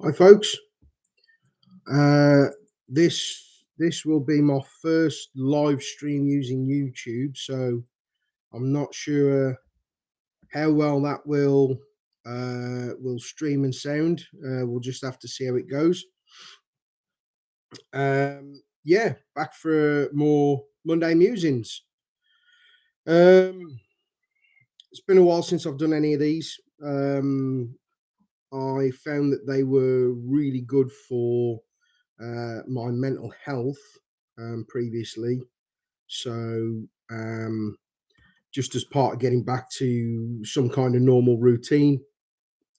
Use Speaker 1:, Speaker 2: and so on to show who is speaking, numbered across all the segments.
Speaker 1: Hi, folks. Uh, this will be my first live stream using YouTube, so I'm not sure how well that will stream and sound. We'll just have to see how it goes. Yeah, back for more Monday musings. Um, it's been a while since I've done any of these. I found that they were really good for my mental health previously. So, just as part of getting back to some kind of normal routine,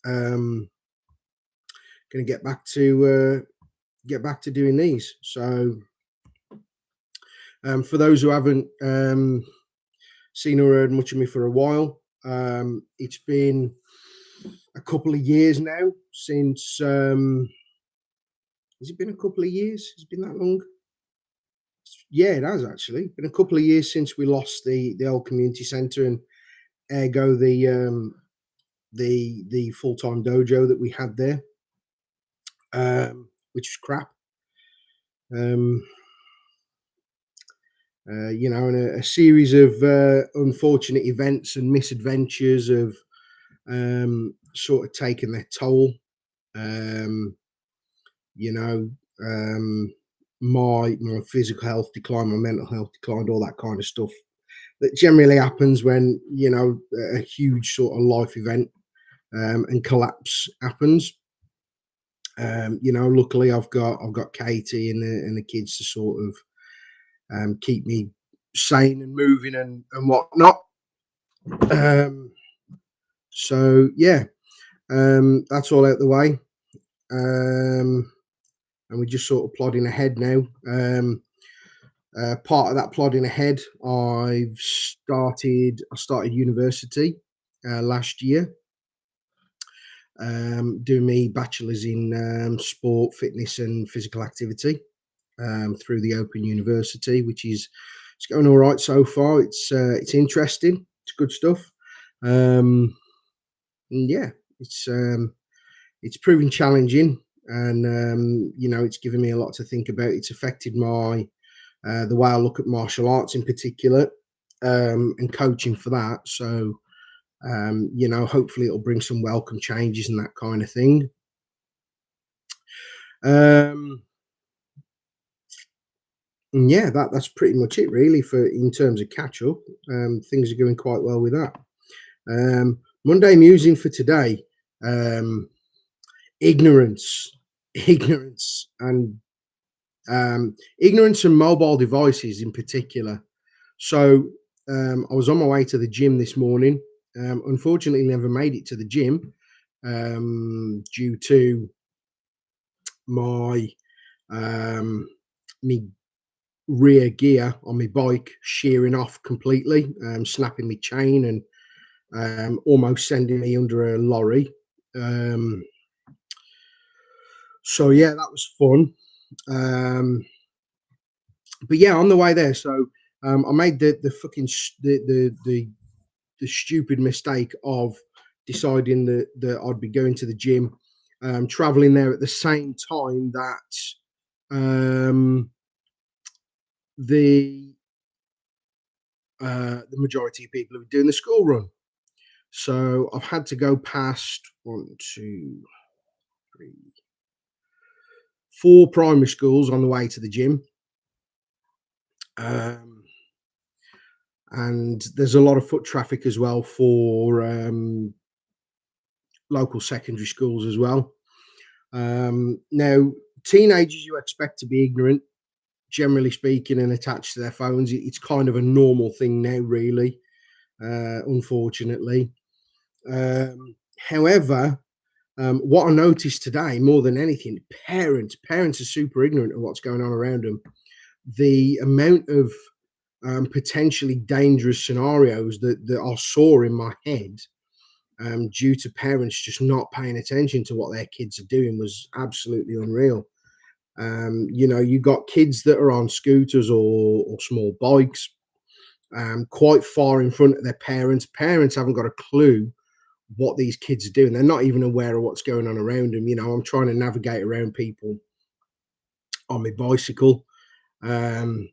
Speaker 1: um, going to get back to doing these. So, for those who haven't seen or heard much of me for a while, it's been a couple of years now since. Has it been a couple of years? Has it been that long? Yeah, it has actually been a couple of years since we lost the old community centre and ergo the full time dojo that we had there, which was crap. Um, and a series of unfortunate events and misadventures have sort of taken their toll. Um, you know, um, my physical health declined, my mental health declined, all that kind of stuff that generally happens when a huge sort of life event and collapse happens. Luckily I've got Katie and the kids to sort of keep me sane and moving and whatnot. Um, so yeah, that's all out the way, and we're just sort of plodding ahead now. Part of that plodding ahead, I started university last year, doing my bachelor's in sport, fitness, and physical activity through the Open University, which is it's going all right so far. It's interesting. It's good stuff. Um, and yeah, it's proving challenging, and it's given me a lot to think about. It's affected my the way I look at martial arts in particular, and coaching for that. So hopefully it'll bring some welcome changes and that kind of thing. Um, and yeah, that's pretty much it really for in terms of catch up. Things are going quite well with that. Monday musing for today. Um, ignorance, ignorance, and ignorance and mobile devices in particular. So I was on my way to the gym this morning. Unfortunately, never made it to the gym due to my me rear gear on my bike shearing off completely, snapping my chain and almost sending me under a lorry. Um, so yeah, that was fun. But yeah, on the way there, so I made the fucking the stupid mistake of deciding that I'd be going to the gym, traveling there at the same time that um, the the majority of people who were doing the school run. So I've had to go past one, two, three, four primary schools on the way to the gym. Um, and there's a lot of foot traffic as well for local secondary schools as well. Now, teenagers you expect to be ignorant, generally speaking, and attached to their phones. It's kind of a normal thing now, really, unfortunately. However, what I noticed today more than anything, parents are super ignorant of what's going on around them. The amount of potentially dangerous scenarios that I saw in my head due to parents just not paying attention to what their kids are doing was absolutely unreal. You got kids that are on scooters or small bikes, quite far in front of their parents. Parents haven't got a clue what these kids are doing. They're not even aware of what's going on around them. I'm trying to navigate around people on my bicycle, um,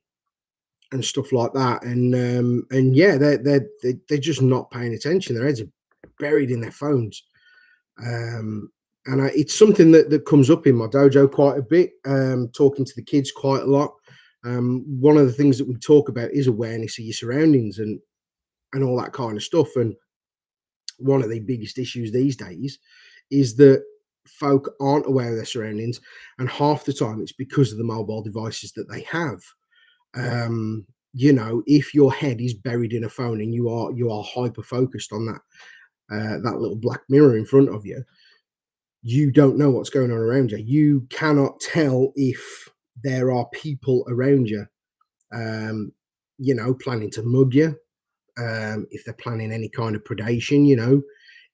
Speaker 1: and stuff like that. And yeah, they're just not paying attention. Their heads are buried in their phones. Um, and it's something that comes up in my dojo quite a bit. Talking to the kids quite a lot. One of the things that we talk about is awareness of your surroundings and all that kind of stuff. And one of the biggest issues these days is that folk aren't aware of their surroundings, and half the time it's because of the mobile devices that they have. If your head is buried in a phone and you are hyper focused on that little black mirror in front of you, you don't know what's going on around you. You cannot tell if there are people around you, um, planning to mug you, if they're planning any kind of predation.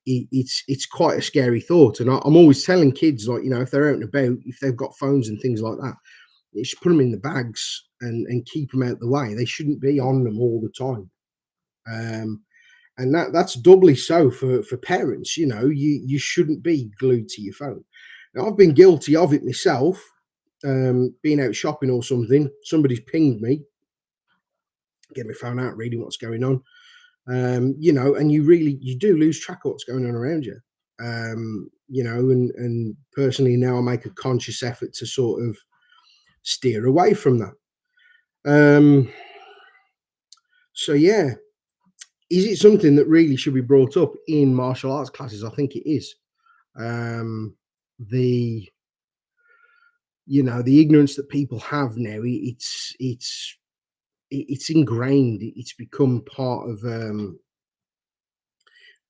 Speaker 1: It's quite a scary thought. And I'm always telling kids, like, if they're out and about, if they've got phones and things like that, you should put them in the bags and keep them out the way. They shouldn't be on them all the time. And that's doubly so for parents. You shouldn't be glued to your phone. Now, I've been guilty of it myself. Being out shopping or something, somebody's pinged me, get my phone out, reading what's going on. And you do lose track of what's going on around you. And personally now I make a conscious effort to sort of steer away from that. So yeah, is it something that really should be brought up in martial arts classes? I think it is. The the ignorance that people have now, it's ingrained. It's become part of.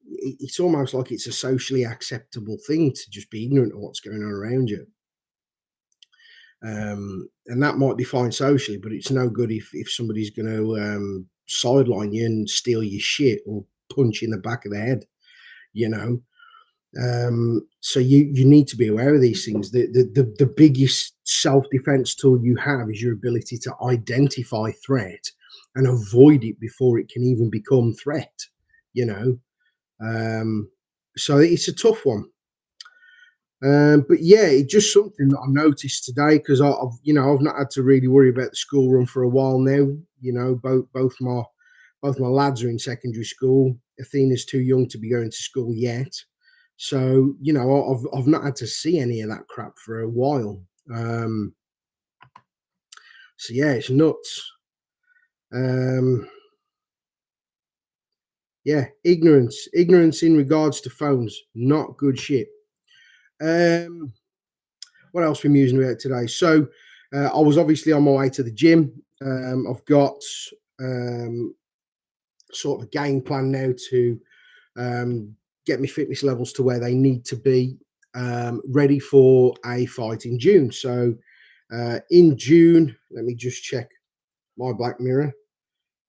Speaker 1: It's almost like it's a socially acceptable thing to just be ignorant of what's going on around you. And that might be fine socially, but it's no good if somebody's going to sideline you and steal your shit or punch you in the back of the head. You know, so you need to be aware of these things. The biggest self defense tool you have is your ability to identify threat and avoid it before it can even become threat. You know, so it's a tough one. But yeah, it's just something that I noticed today because I've not had to really worry about the school run for a while now. Both my lads are in secondary school. Athena's too young to be going to school yet, so I've not had to see any of that crap for a while. So yeah, it's nuts. Yeah, ignorance in regards to phones, not good shit. What else we using about today? So I was obviously on my way to the gym. I've got sort of a game plan now to get my fitness levels to where they need to be, ready for a fight in June. So in June, let me just check my black mirror.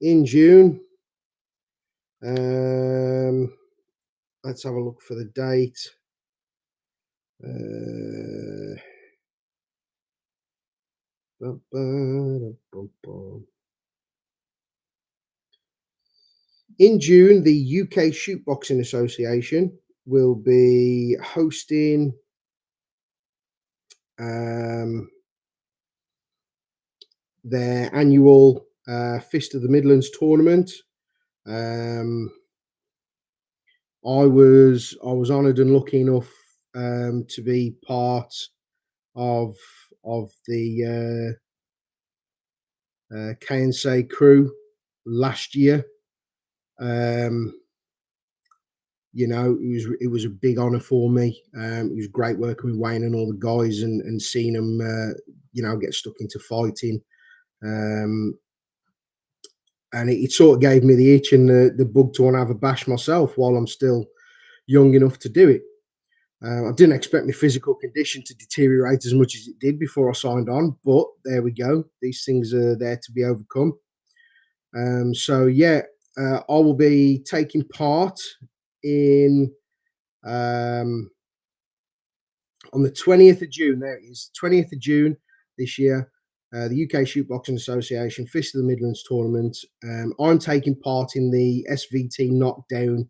Speaker 1: In June, let's have a look for the date. In June, the UK Shootboxing Association will be hosting their annual Fist of the Midlands tournament. I was honoured and lucky enough to be part of the KNC crew last year. It was a big honour for me. It was great working with Wayne and all the guys and seeing them, get stuck into fighting. And it sort of gave me the itch and the bug to want to have a bash myself while I'm still young enough to do it. I didn't expect my physical condition to deteriorate as much as it did before I signed on, but there we go. These things are there to be overcome. So yeah, I will be taking part in on the 20th of June. There it is, 20th of June this year. The UK Shootboxing Association Fist of the Midlands tournament. I'm taking part in the SVT knockdown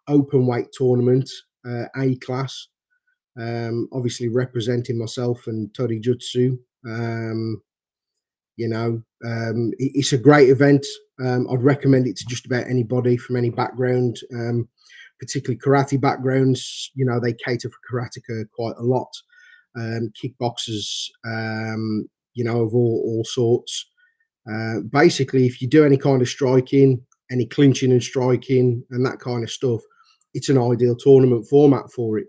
Speaker 1: open weight tournament, A class. Obviously representing myself and Tori Jutsu. Um, it's a great event. I'd recommend it to just about anybody from any background, particularly karate backgrounds. They cater for karateka quite a lot. Kickboxers, of all sorts. Basically, if you do any kind of striking, any clinching and striking, and that kind of stuff, it's an ideal tournament format for it.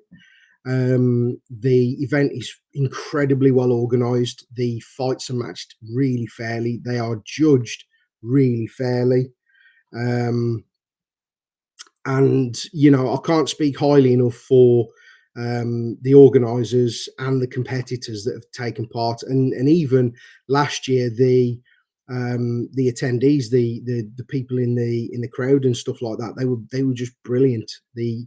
Speaker 1: The event is incredibly well organized. The fights are matched really fairly. They are judged really fairly. Um, and I can't speak highly enough for the organizers and the competitors that have taken part. And even last year, the attendees, the people in the crowd and stuff like that, they were just brilliant. The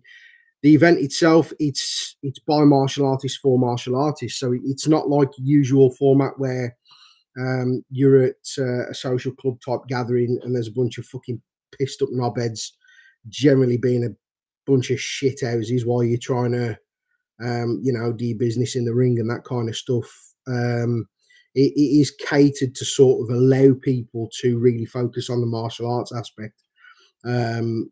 Speaker 1: event itself, it's by martial artists for martial artists, so it's not like usual format where you're at a social club type gathering and there's a bunch of fucking pissed up knobheads generally being a bunch of shit houses while you're trying to do your business in the ring and that kind of stuff. It is catered to sort of allow people to really focus on the martial arts aspect. And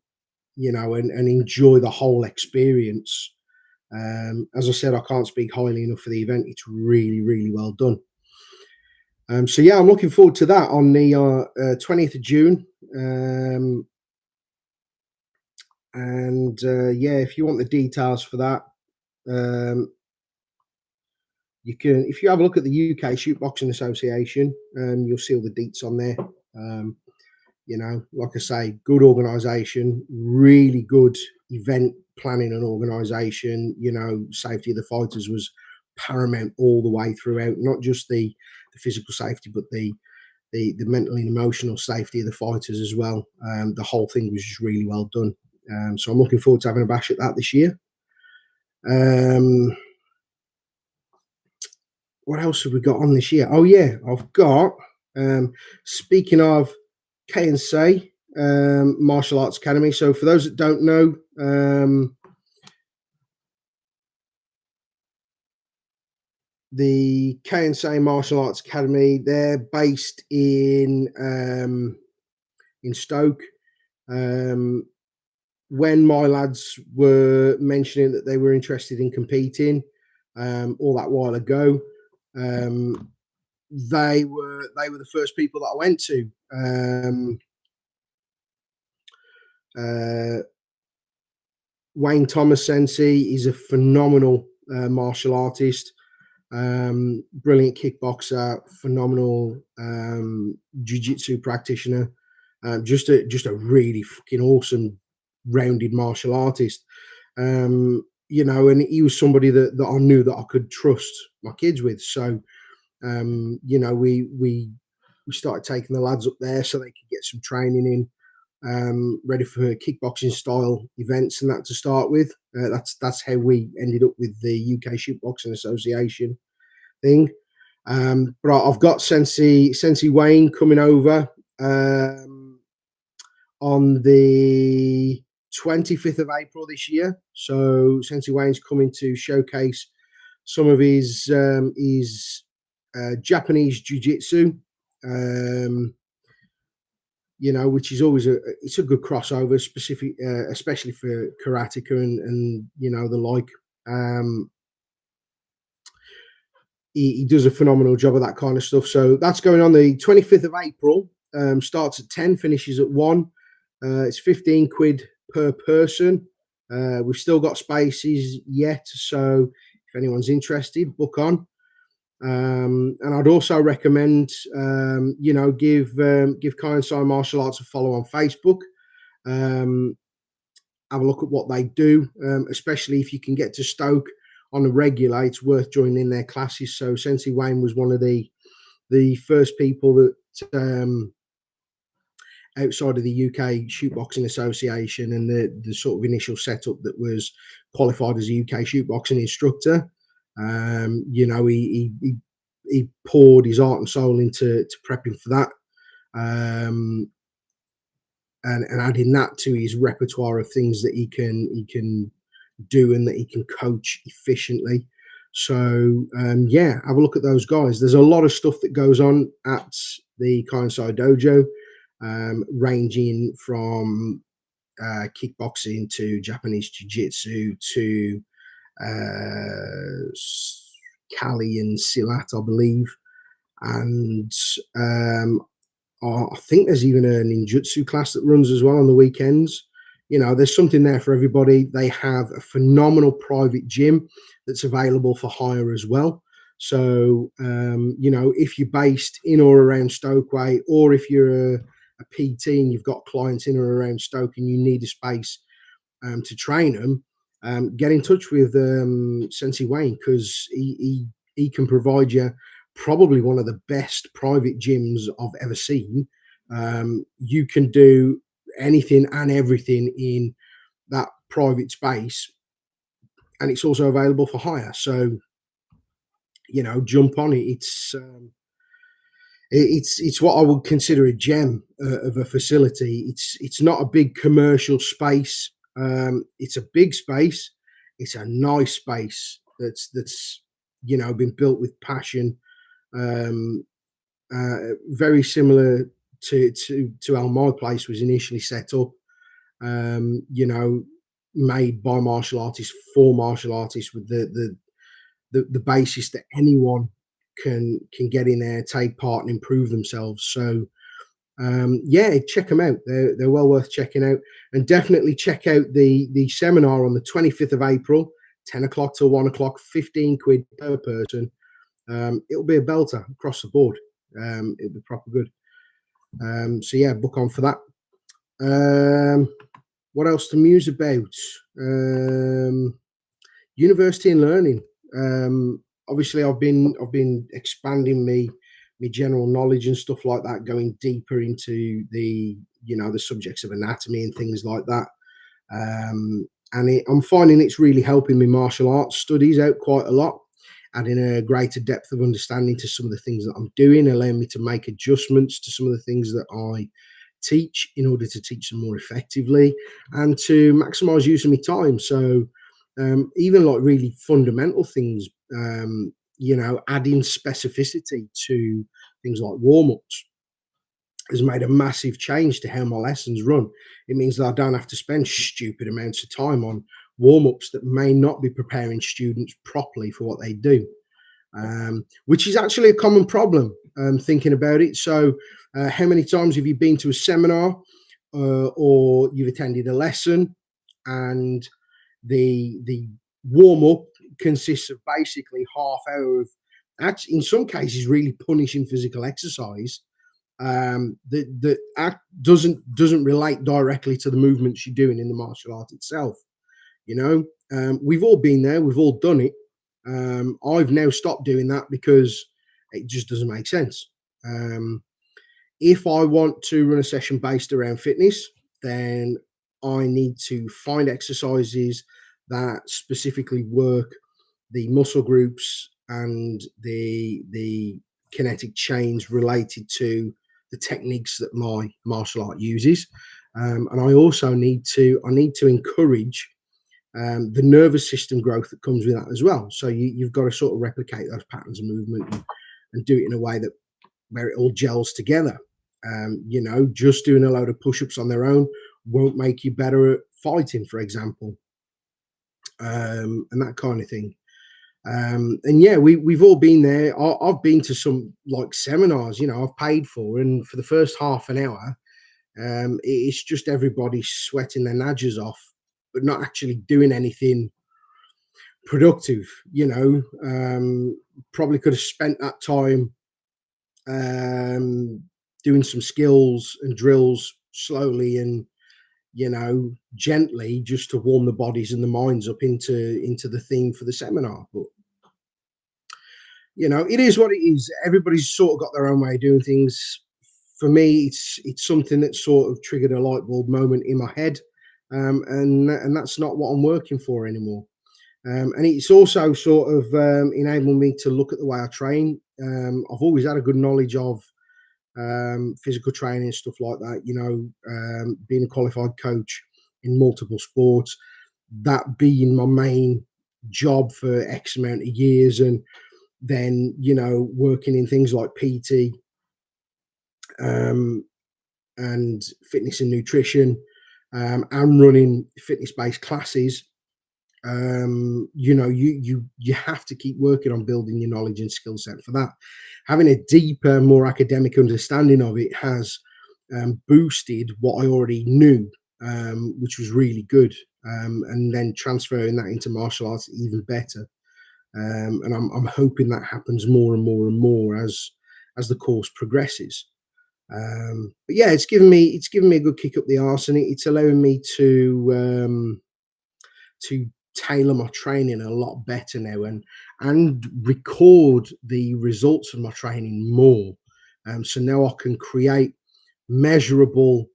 Speaker 1: enjoy the whole experience. As I said, I can't speak highly enough for the event. It's really, really well done. So yeah, I'm looking forward to that on the 20th of June. Yeah, if you want the details for that, you can. If you have a look at the UK Shootboxing Association, you'll see all the deets on there. Like I say, good organisation, really good event planning and organisation. Safety of the fighters was paramount all the way throughout, not just the physical safety, but the mental and emotional safety of the fighters as well. The whole thing was just really well done. So I'm looking forward to having a bash at that this year. What else have we got on this year? Oh yeah, I've got. Speaking of K&C Martial Arts Academy. So for those that don't know, the K&C Martial Arts Academy, they're based in Stoke. When my lads were mentioning that they were interested in competing all that while ago, they were the first people that I went to. Wayne Thomas Sensei is a phenomenal martial artist, brilliant kickboxer, phenomenal jiu-jitsu practitioner, just a really fucking awesome, rounded martial artist. And he was somebody that I knew that I could trust my kids with. So, we started taking the lads up there so they could get some training in. Ready for kickboxing style events and that to start with. That's how we ended up with the UK Shootboxing Association thing. But I've got Sensei Wayne coming over on the 25th of April this year. So Sensei Wayne's coming to showcase some of his Japanese jiu-jitsu. Which is always it's a good crossover, especially for karateka and the like. He does a phenomenal job of that kind of stuff. So that's going on the 25th of April. Starts at 10, finishes at 1. It's 15 quid per person. We've still got spaces yet, so if anyone's interested, book on. And I'd also recommend, give Kai Martial Arts a follow on Facebook. Have a look at what they do, especially if you can get to Stoke on a regular. It's worth joining their classes. So Sensei Wayne was one of the first people that outside of the UK Shootboxing Association and the sort of initial setup that was qualified as a UK shootboxing instructor. He poured his heart and soul into prepping for that. and adding that to his repertoire of things that he can do and that he can coach efficiently. So yeah, have a look at those guys. There's a lot of stuff that goes on at the Kansai Dojo, ranging from kickboxing to Japanese jiu-jitsu to uh, Kali and Silat, I believe, and I think there's even a ninjutsu class that runs as well on the weekends. There's something there for everybody. They have a phenomenal private gym that's available for hire as well. So, if you're based in or around Stokeway, or if you're a PT and you've got clients in or around Stoke and you need a space to train them, get in touch with Sensei Wayne, because he can provide you probably one of the best private gyms I've ever seen. You can do anything and everything in that private space, and it's also available for hire. So jump on it. It's what I would consider a gem of a facility. It's not a big commercial space. It's a big space. It's a nice space that's been built with passion. Um, Very similar to how my place was initially set up. Um, you know, Made by martial artists for martial artists, with the basis that anyone can get in there, take part, and improve themselves. So yeah, check them out. They're well worth checking out, and definitely check out the seminar on the 25th of April, 10 o'clock till 1 o'clock, 15 quid per person. It'll be a belter across the board. It'll be proper good. So yeah, book on for that. What else to muse about? University and learning. Obviously, I've been expanding me general knowledge and stuff like that, going deeper into the subjects of anatomy and things like that. And I'm finding it's really helping me martial arts studies out quite a lot, adding a greater depth of understanding to some of the things that I'm doing, allowing me to make adjustments to some of the things that I teach in order to teach them more effectively and to maximize use of my time. So even like really fundamental things, adding specificity to things like warm-ups has made a massive change to how my lessons run. It means that I don't have to spend stupid amounts of time on warm-ups that may not be preparing students properly for what they do, which is actually a common problem, thinking about it. So how many times have you been to a seminar or you've attended a lesson, and the warm up consists of basically half hour of, actually, in some cases, really punishing physical exercise that doesn't relate directly to the movements you're doing in the martial art itself. We've all been there, we've all done it. I've now stopped doing that because it just doesn't make sense. If I want to run a session based around fitness, then I need to find exercises that specifically work the muscle groups and the kinetic chains related to the techniques that my martial art uses. And I also need to encourage the nervous system growth that comes with that as well. So you've got to sort of replicate those patterns of movement and do it in a way that where it all gels together. Just doing a load of push-ups on their own won't make you better at fighting, for example, and that kind of thing. And yeah, we've all been there. I've been to some like seminars, I've paid for, and for the first half an hour, it's just everybody sweating their nadgers off, but not actually doing anything productive. Probably could have spent that time doing some skills and drills slowly and gently, just to warm the bodies and the minds up into the theme for the seminar. But it is what it is. Everybody's sort of got their own way of doing things. For me, it's something that sort of triggered a light bulb moment in my head, and that's not what I'm working for anymore. And it's also sort of enabled me to look at the way I train. I've always had a good knowledge of physical training, stuff like that. Being a qualified coach in multiple sports, that being my main job for X amount of years, and then working in things like PT, um, and fitness and nutrition, and running fitness based classes. You have to keep working on building your knowledge and skill set for that. Having a deeper, more academic understanding of it has boosted what I already knew, which was really good. And then transferring that into martial arts even better. And I'm hoping that happens more and more and more as the course progresses. But yeah, it's given me a good kick up the arse, and it's allowing me to tailor my training a lot better now, and record the results of my training more. So now I can create measurable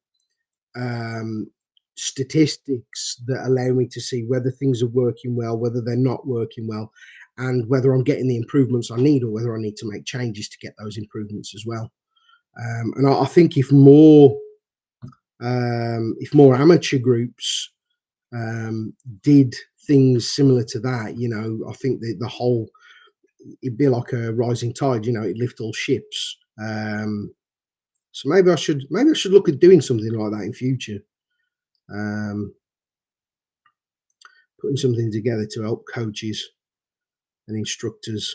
Speaker 1: um, statistics that allow me to see whether things are working well, whether they're not working well, and whether I'm getting the improvements I need, or whether I need to make changes to get those improvements as well. And I think if more amateur groups did things similar to that, I think the whole, it'd be like a rising tide. It'd lift all ships. So maybe I should look at doing something like that in future. Um, Putting something together to help coaches and instructors,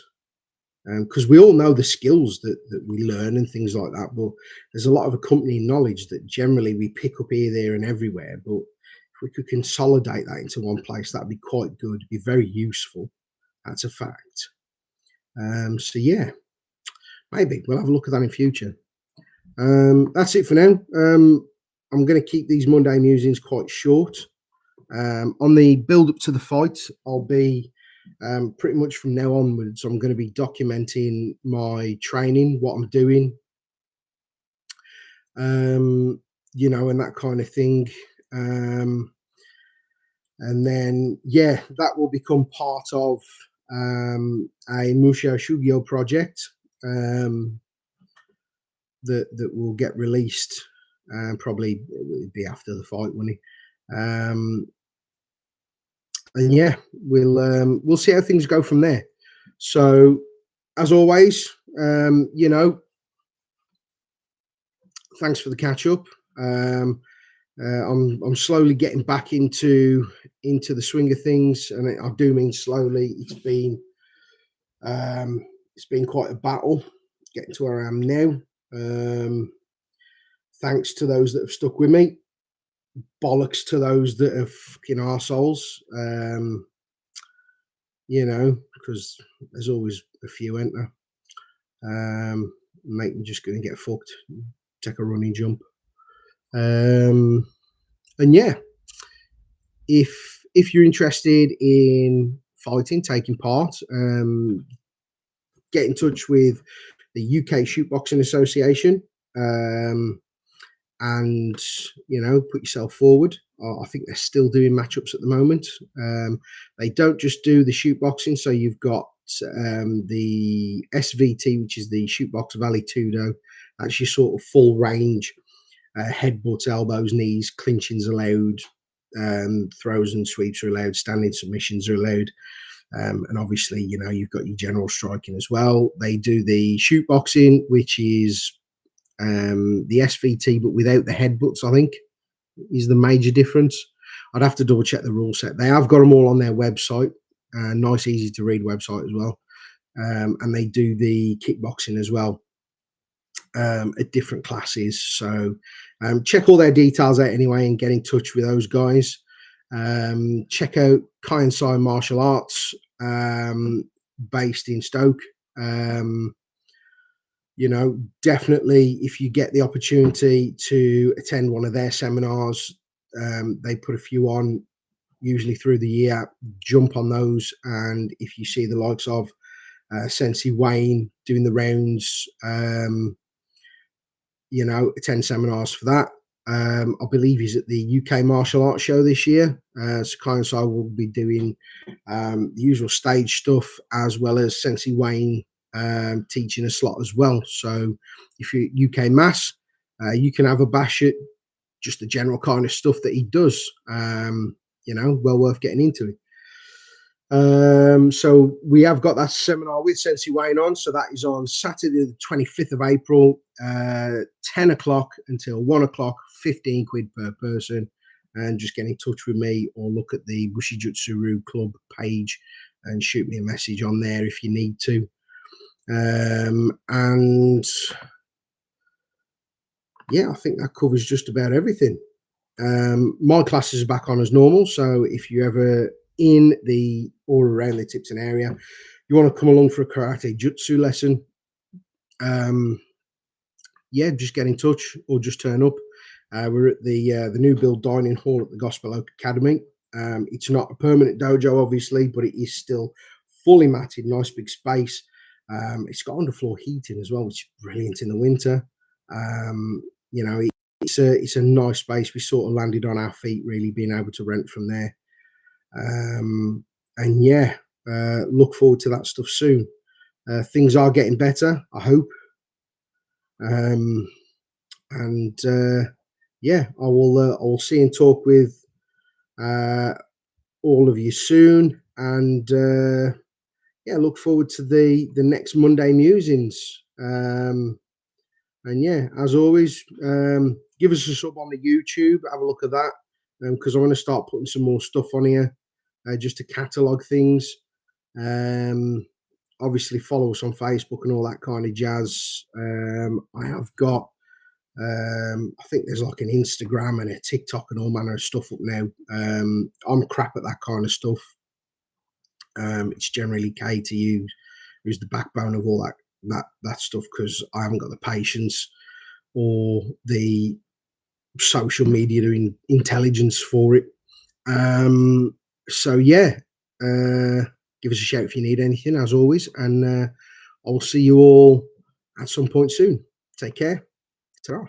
Speaker 1: because we all know the skills that we learn and things like that, but there's a lot of accompanying knowledge that generally we pick up here, there, and everywhere. But if we could consolidate that into one place, that'd be quite good. Be very useful. That's a fact. So yeah, maybe we'll have a look at that in future. That's it for now. I'm going to keep these Monday musings quite short. On the build up to the fight, I'll be pretty much from now onwards, I'm going to be documenting my training, what I'm doing, and that kind of thing. And then, yeah, that will become part of a Musho Shugyo project that will get released. Probably it would be after the fight, won't it? And yeah, we'll see how things go from there. So, as always, thanks for the catch up. I'm slowly getting back into the swing of things, and I do mean slowly. It's been quite a battle getting to where I am now. Thanks to those that have stuck with me. Bollocks to those that are fucking arseholes. Because there's always a few, ain't there? Make me just go and get fucked, take a running jump. And yeah, if you're interested in fighting, taking part, get in touch with the UK Shootboxing Association, and put yourself forward. I think they're still doing matchups at the moment. They don't just do the shoot boxing, so you've got the SVT, which is the Shootbox Valley Tudo. That's your sort of full range, headbutts, elbows, knees, clinchings allowed, throws and sweeps are allowed, standing submissions are allowed. And obviously, you've got your general striking as well. They do the shoot boxing, which is the SVT, but without the headbutts, I think, is the major difference. I'd have to double check the rule set. They have got them all on their website. Nice, easy to read website as well. And they do the kickboxing as well, at different classes. So check all their details out anyway, and get in touch with those guys. Check out Kansai Martial Arts, based in Stoke. Definitely, if you get the opportunity to attend one of their seminars, they put a few on usually through the year. Jump on those, and if you see the likes of Sensei Wayne doing the rounds, attend seminars for that. I believe he's at the UK Martial Arts Show this year. So Kansai will be doing the usual stage stuff, as well as Sensei Wayne teaching a slot as well. So if you UK maths, you can have a bash at just the general kind of stuff that he does. Well worth getting into it. So we have got that seminar with Sensei Wayne on. So that is on Saturday, the 25th of April, 10 o'clock until 1 o'clock, 15 quid per person. And just get in touch with me or look at the Bushi Jutsu Club page and shoot me a message on there if you need to. And yeah, I think that covers just about everything. My classes are back on as normal. So if you're ever in the or around the Tipton area, you want to come along for a karate jutsu lesson, yeah, just get in touch or just turn up. We're at the new build dining hall at the Gospel Oak Academy. It's not a permanent dojo, obviously, but it is still fully matted, nice big space. It's got underfloor heating as well, which is brilliant in the winter. It's a nice space. We sort of landed on our feet, really being able to rent from there. And yeah, look forward to that stuff soon. Things are getting better, I hope. And yeah, I will see and talk with all of you soon. And yeah, look forward to the next Monday musings. And yeah, as always, give us a sub on the YouTube. Have a look at that because I want to start putting some more stuff on here just to catalogue things. Obviously, follow us on Facebook and all that kind of jazz. I have got, I think there's like an Instagram and a TikTok and all manner of stuff up now. I'm crap at that kind of stuff. It's generally Kay to you, who's the backbone of all that stuff, because I haven't got the patience or the social media intelligence for it. So yeah, give us a shout if you need anything, as always, and I'll see you all at some point soon. Take care. Ta-ra.